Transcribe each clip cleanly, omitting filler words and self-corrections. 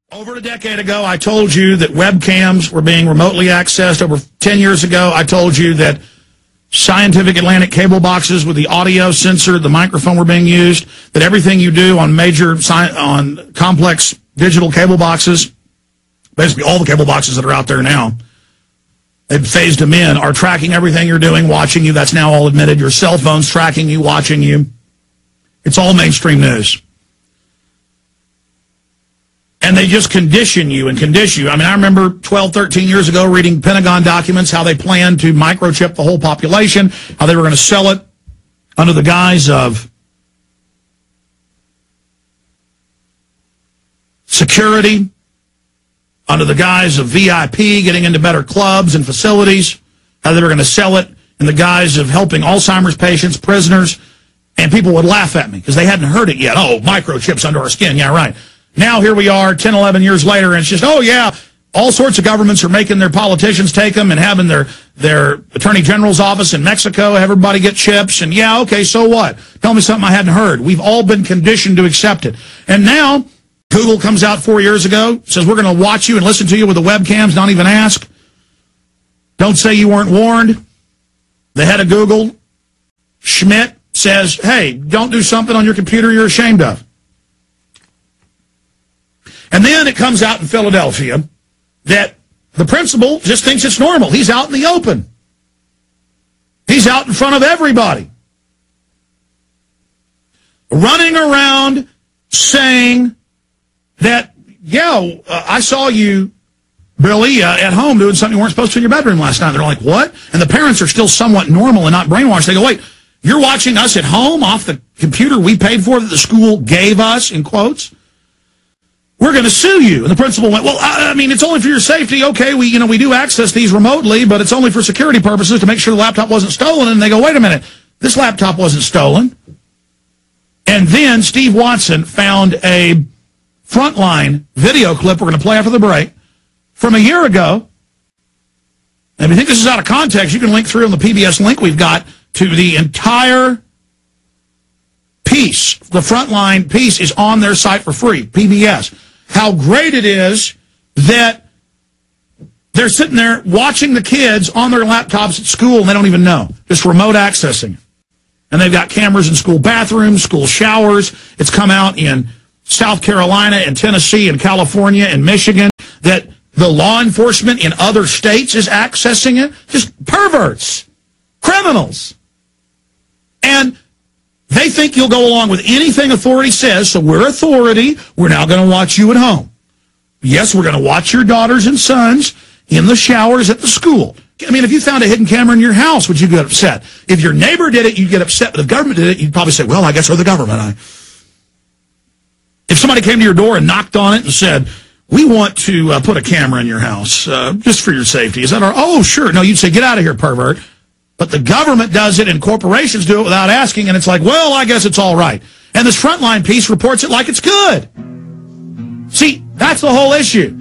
Over a decade ago, I told you that webcams were being remotely accessed. Over 10 years ago, I told you that Scientific Atlantic cable boxes with the audio sensor, the microphone were being used, that everything you do on on complex digital cable boxes, basically all the cable boxes that are out there now, they've phased them in, are tracking everything you're doing, watching you. That's now all admitted. Your cell phone's tracking you, watching you. It's all mainstream news. And they just condition you and condition you. I mean, I remember 12, 13 years ago reading Pentagon documents, how they planned to microchip the whole population, how they were going to sell it under the guise of security, under the guise of VIP, getting into better clubs and facilities, how they were going to sell it in the guise of helping Alzheimer's patients, prisoners, and people would laugh at me because they hadn't heard it yet. Oh, microchips under our skin. Yeah, right. Now here we are 10, 11 years later, and it's just, oh, yeah, all sorts of governments are making their politicians take them and having their attorney general's office in Mexico, everybody get chips, and yeah, okay, so what? Tell me something I hadn't heard. We've all been conditioned to accept it. And now Google comes out 4 years ago, says we're going to watch you and listen to you with the webcams, don't even ask. Don't say you weren't warned. The head of Google, Schmidt, says, hey, don't do something on your computer you're ashamed of. And then it comes out in Philadelphia that the principal just thinks it's normal. He's out in the open. He's out in front of everybody. Running around saying that, yeah, I saw you, Billy, at home doing something you weren't supposed to in your bedroom last night. They're like, what? And the parents are still somewhat normal and not brainwashed. They go, wait, you're watching us at home off the computer we paid for that the school gave us, in quotes? We're going to sue you. And the principal went, well, I mean, it's only for your safety. Okay, we do access these remotely, but it's only for security purposes to make sure the laptop wasn't stolen. And they go, wait a minute, this laptop wasn't stolen. And then Steve Watson found a Frontline video clip we're going to play after the break from a year ago. And if you think this is out of context, you can link through on the PBS link we've got to the entire piece. The Frontline piece is on their site for free, PBS. How great it is that they're sitting there watching the kids on their laptops at school and they don't even know. Just remote accessing. And they've got cameras in school bathrooms, school showers. It's come out in South Carolina and Tennessee and California and Michigan that the law enforcement in other states is accessing it. Just perverts, criminals. And they think you'll go along with anything authority says, so we're authority. We're now going to watch you at home. Yes, we're going to watch your daughters and sons in the showers at the school. I mean, if you found a hidden camera in your house, would you get upset? If your neighbor did it, you'd get upset. But if the government did it, you'd probably say, well, I guess we're the government. If somebody came to your door and knocked on it and said, we want to put a camera in your house just for your safety. Is that our, oh, sure. No, you'd say, get out of here, pervert. But the government does it and corporations do it without asking, and it's like, well, I guess it's all right. And this Frontline piece reports it like it's good. See, that's the whole issue.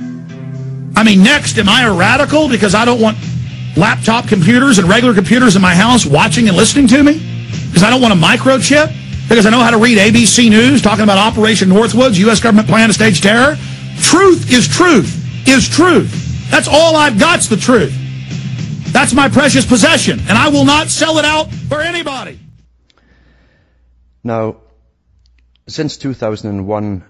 I mean, next, am I a radical because I don't want laptop computers and regular computers in my house watching and listening to me? Because I don't want a microchip? Because I know how to read ABC News talking about Operation Northwoods, U.S. government plan to stage terror? Truth is truth is truth. That's all I've got's the truth. That's my precious possession, and I will not sell it out for anybody. Now, since 2001,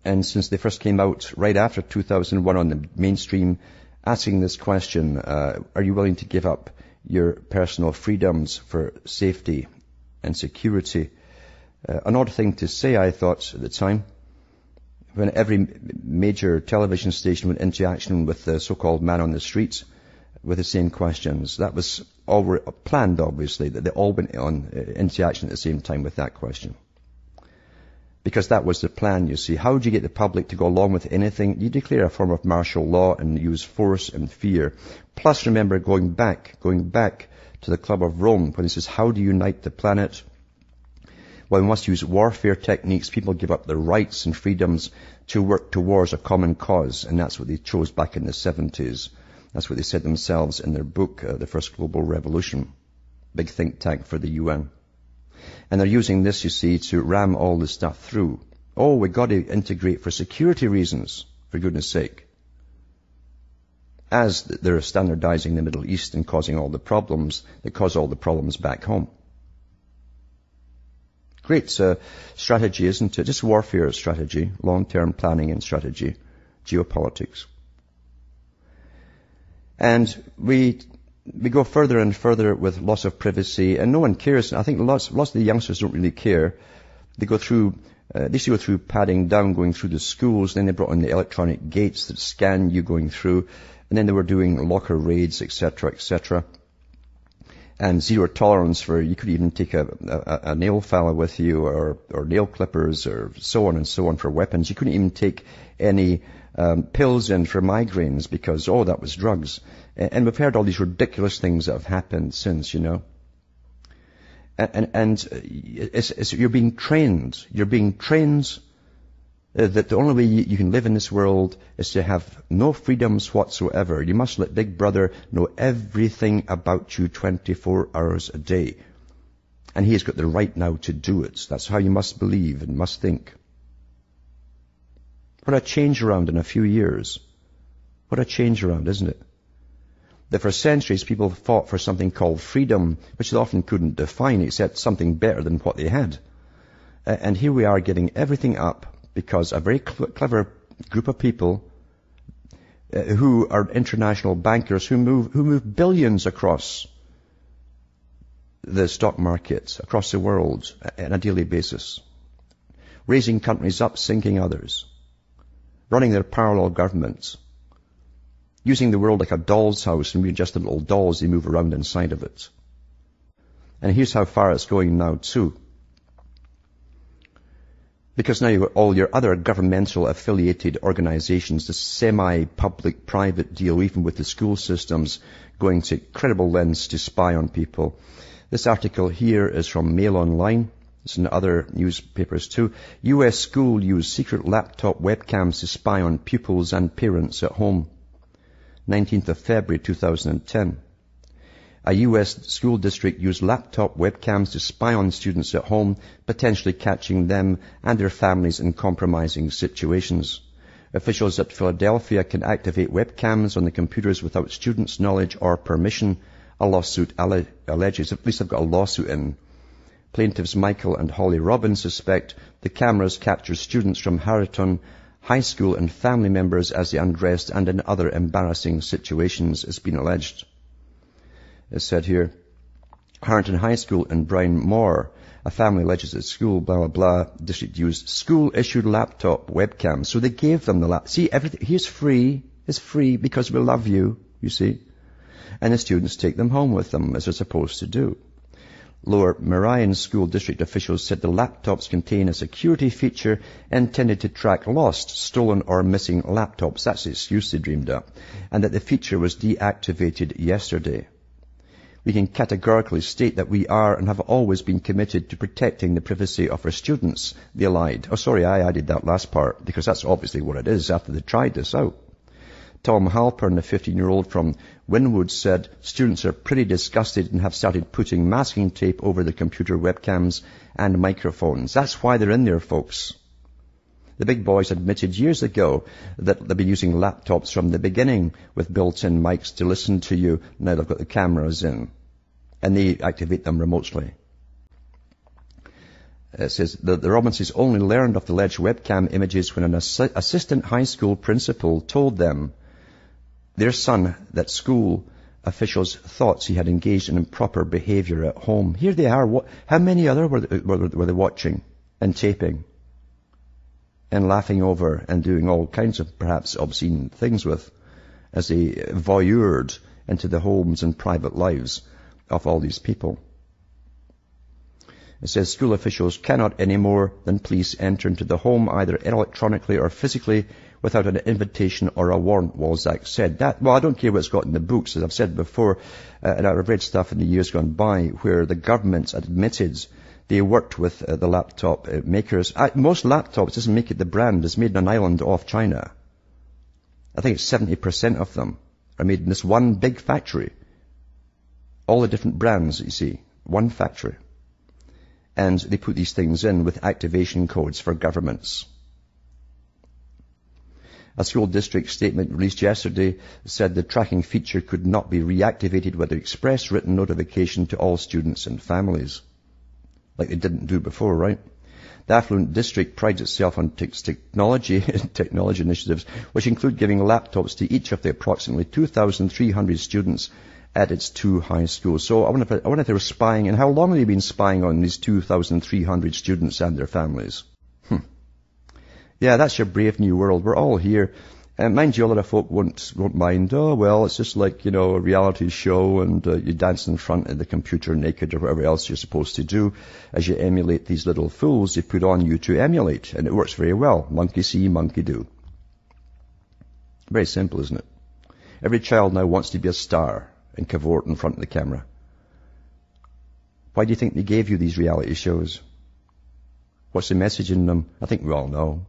and since they first came out right after 2001 on the mainstream, asking this question, are you willing to give up your personal freedoms for safety and security? An odd thing to say, I thought, at the time, when every major television station went into action with the so-called man on the street, with the same questions. That was all planned, obviously, that they all went on into action at the same time with that question. Because that was the plan, you see. How do you get the public to go along with anything? You declare a form of martial law and use force and fear. Plus, remember, going back to the Club of Rome, when it says, how do you unite the planet? Well, we must use warfare techniques. People give up their rights and freedoms to work towards a common cause. And that's what they chose back in the 70s. That's what they said themselves in their book, The First Global Revolution, big think tank for the UN. And they're using this, you see, to ram all this stuff through. Oh, we've got to integrate for security reasons. for goodness sake. As they're standardizing the Middle East and causing all the problems that cause all the problems back home. Great strategy, isn't it? Just warfare strategy, long-term planning and strategy, geopolitics. And we go further and further with loss of privacy, and no one cares. I think lots of the youngsters don't really care. They used to go through padding down, going through the schools, then they brought in the electronic gates that scan you going through, and then they were doing locker raids, etc., etc. And zero tolerance for, you could even take a nail file with you, or nail clippers, or so on for weapons. You couldn't even take any pills in for migraines because, that was drugs. And we've heard all these ridiculous things that have happened since, you know. And you're being trained. You're being trained that the only way you can live in this world is to have no freedoms whatsoever. You must let Big Brother know everything about you 24 hours a day. And he has got the right now to do it. That's how you must believe and must think. What a change around in a few years. What a change around, isn't it? That for centuries people fought for something called freedom, which they often couldn't define except something better than what they had. And here we are giving everything up because a very clever group of people who are international bankers who move billions across the stock market, across the world on a daily basis, raising countries up, sinking others, running their parallel governments, using the world like a doll's house, and we're just little dolls, they move around inside of it. And here's how far it's going now too. Because now you've got all your other governmental affiliated organizations, the semi-public private deal, even with the school systems, going to incredible lengths to spy on people. This article here is from Mail Online. It's in other newspapers too. U.S. school use secret laptop webcams to spy on pupils and parents at home. 19th of February 2010. A U.S. school district used laptop webcams to spy on students at home, potentially catching them and their families in compromising situations. Officials at Philadelphia can activate webcams on the computers without students' knowledge or permission, a lawsuit alleges. At least I've got a lawsuit in. Plaintiffs Michael and Holly Robbins suspect the cameras capture students from Harriton High School and family members as they undressed and in other embarrassing situations, it's been alleged. It said here, Harrington High School in Brown Moor, a family alleges that school, blah, blah, blah, district used school-issued laptop webcams. So they gave them the laptop. See, everything, here's free. It's free because we love you, you see. And the students take them home with them, as they're supposed to do. Lower Merion School District officials said the laptops contain a security feature intended to track lost, stolen or missing laptops. That's the excuse they dreamed up. And that the feature was deactivated yesterday. We can categorically state that we are and have always been committed to protecting the privacy of our students, they lied. Oh, sorry, I added that last part, because that's obviously what it is after they tried this out. Tom Halpern, a 15-year-old from Wynwood, said students are pretty disgusted and have started putting masking tape over the computer webcams and microphones. That's why they're in there, folks. The big boys admitted years ago that they've been using laptops from the beginning with built-in mics to listen to you. Now they've got the cameras in, and they activate them remotely. It says the Robinsons only learned of the alleged webcam images when an assistant high school principal told them their son that school officials thought he had engaged in improper behavior at home. Here they are. How many other were they watching and taping and laughing over and doing all kinds of perhaps obscene things with as they voyeured into the homes and private lives of all these people? It says school officials cannot any more than police enter into the home either electronically or physically without an invitation or a warrant, Walzak said. Well, I don't care what's got in the books, as I've said before, and I've read stuff in the years gone by where the governments admitted they worked with the laptop makers. Most laptops doesn't make it the brand. It's made in an island off China. I think it's 70% of them are made in this one big factory. All the different brands, you see, one factory. And they put these things in with activation codes for governments. A school district statement released yesterday said the tracking feature could not be reactivated without express written notification to all students and families. Like they didn't do before, right? The affluent district prides itself on technology initiatives, which include giving laptops to each of the approximately 2,300 students at its 2 high schools. So I wonder if they were spying, and how long have they been spying on these 2,300 students and their families? Yeah, that's your brave new world. We're all here. And mind you, a lot of folk won't mind. Oh, well, it's just like, a reality show, and you dance in front of the computer naked or whatever else you're supposed to do as you emulate these little fools they put on you to emulate. And it works very well. Monkey see, monkey do. Very simple, isn't it? Every child now wants to be a star and cavort in front of the camera. Why do you think they gave you these reality shows? What's the message in them? I think we all know.